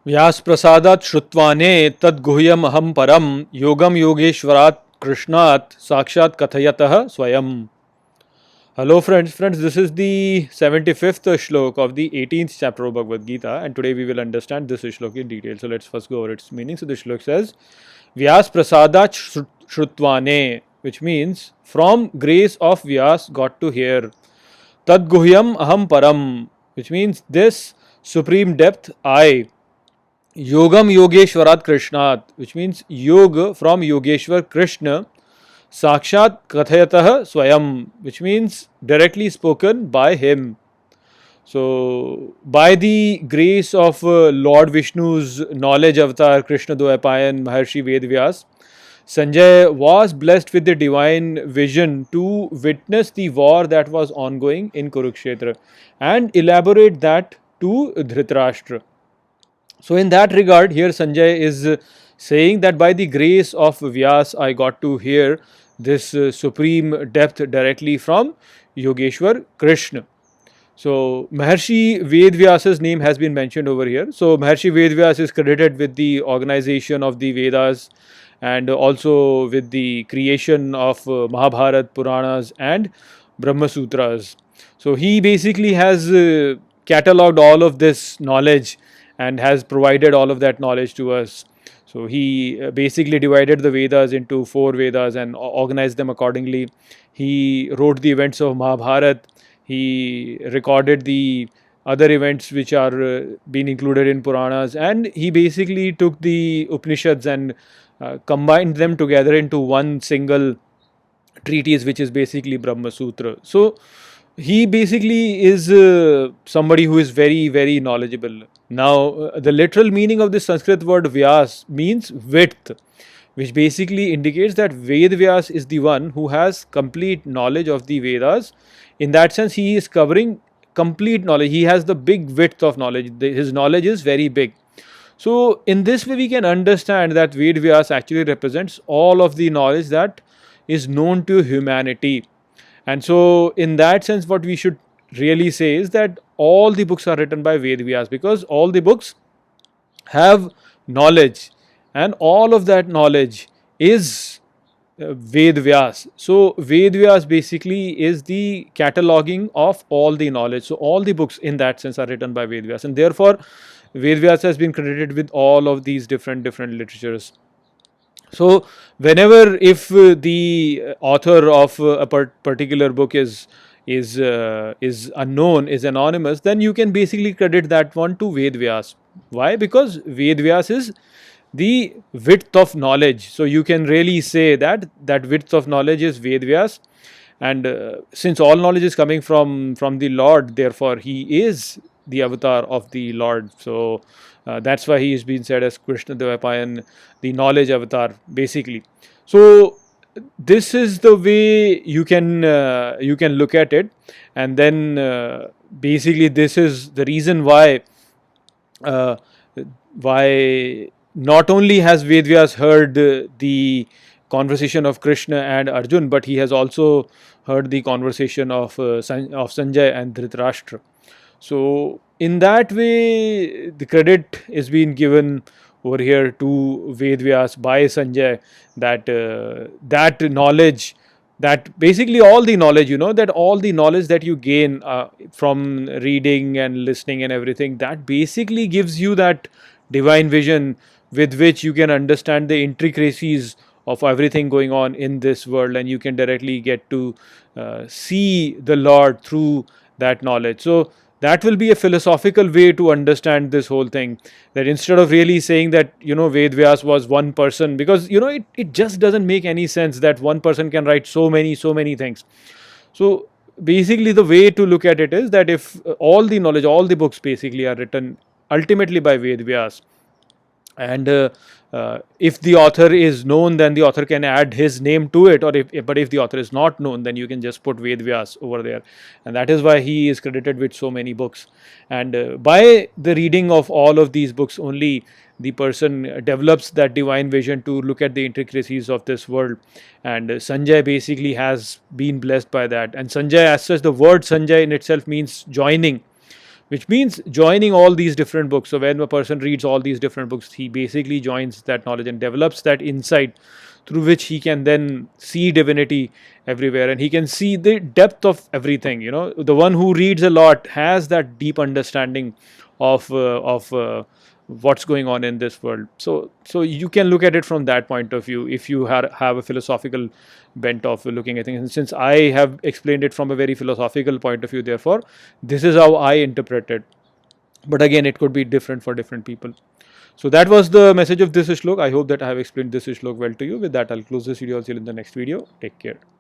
व्यास प्रसादात श्रुत्वाने तद गुह्यम अहम परम योगम योगेश्वरात कृष्णात साक्षात कथयतः स्वयं. Hello friends, this is the 75th shlok of the 18th chapter of Bhagavad Gita, and today we will understand this shlok in detail. So let's first go over its meaning. So the shlok says, Vyas prasadat shrutwane, which means from grace of Vyas got to hear. Tad guhyam aham param, which means this supreme depth I. Yogam Yogeshwarat Krishnat, which means yoga from Yogeshwar Krishna. Sakshat Kathayatah Swayam, which means directly spoken by him. So, by the grace of Lord Vishnu's knowledge avatar Krishna Dwaipayan Maharshi Vedvyas, Sanjay was blessed with the divine vision to witness the war that was ongoing in Kurukshetra and elaborate that to Dhritarashtra. So, in that regard, here Sanjay is saying that by the grace of Vyas, I got to hear this supreme depth directly from Yogeshwar Krishna. So, Maharshi Vedvyasa's name has been mentioned over here. So, Maharshi Vedvyas is credited with the organization of the Vedas and also with the creation of Mahabharat, Puranas, and Brahma Sutras. So, he basically has catalogued all of this knowledge and has provided all of that knowledge to us. So he basically divided the Vedas into four Vedas and organized them accordingly. He wrote the events of Mahabharata. He recorded the other events which are being included in Puranas, and he basically took the Upanishads and combined them together into one single treatise, which is basically Brahma Sutra. So he basically is somebody who is very, very knowledgeable. Now, the literal meaning of this Sanskrit word Vyas means width, which basically indicates that Ved Vyas is the one who has complete knowledge of the Vedas. In that sense, he is covering complete knowledge. He has the big width of knowledge. His knowledge is very big. So, in this way, we can understand that Ved Vyas actually represents all of the knowledge that is known to humanity. And so, in that sense, what we should really say is that all the books are written by Ved Vyas, because all the books have knowledge, and all of that knowledge is Ved Vyas. So, Ved Vyas basically is the cataloging of all the knowledge. So, all the books in that sense are written by Ved Vyas, and therefore, Ved Vyas has been credited with all of these different literatures. So, whenever if the author of a particular book is unknown, is anonymous, then you can basically credit that one to Ved Vyas. Why? Because Ved Vyas is the width of knowledge. So you can really say that that width of knowledge is Ved Vyas, and since all knowledge is coming from the Lord, therefore he is the avatar of the Lord. So that's why he is being said as Krishna Dvaipayan, the knowledge avatar, basically. So this is the way you can look at it, and then basically this is the reason why not only has Vedvyas heard the conversation of Krishna and Arjun, but he has also heard the conversation of Sanjay and Dhritarashtra. So in that way, the credit is being given over here to Vedvyas by Sanjay, that that knowledge, that basically all the knowledge, that all the knowledge that you gain from reading and listening and everything, that basically gives you that divine vision with which you can understand the intricacies of everything going on in this world, and you can directly get to see the Lord through that knowledge. So that will be a philosophical way to understand this whole thing, that instead of really saying that Ved Vyas was one person, because it just doesn't make any sense that one person can write so many things. So basically the way to look at it is that if all the knowledge, all the books basically are written ultimately by Ved Vyas, and if the author is known, then the author can add his name to it, but if the author is not known, then you can just put Ved Vyas over there, and that is why he is credited with so many books. And by the reading of all of these books only, the person develops that divine vision to look at the intricacies of this world, and Sanjay basically has been blessed by that. And Sanjay, as such, the word Sanjay in itself means joining, which means joining all these different books. So when a person reads all these different books, he basically joins that knowledge and develops that insight through which he can then see divinity everywhere, and he can see the depth of everything. The one who reads a lot has that deep understanding of what's going on in this world. So you can look at it from that point of view if you have a philosophical bent of looking at things. And since I have explained it from a very philosophical point of view, therefore this is how I interpret it. But again, it could be different for different people. So that was the message of this shlok. I hope that I have explained this shlok well to you. With that, I'll close this video. I'll see you in the next video. Take care.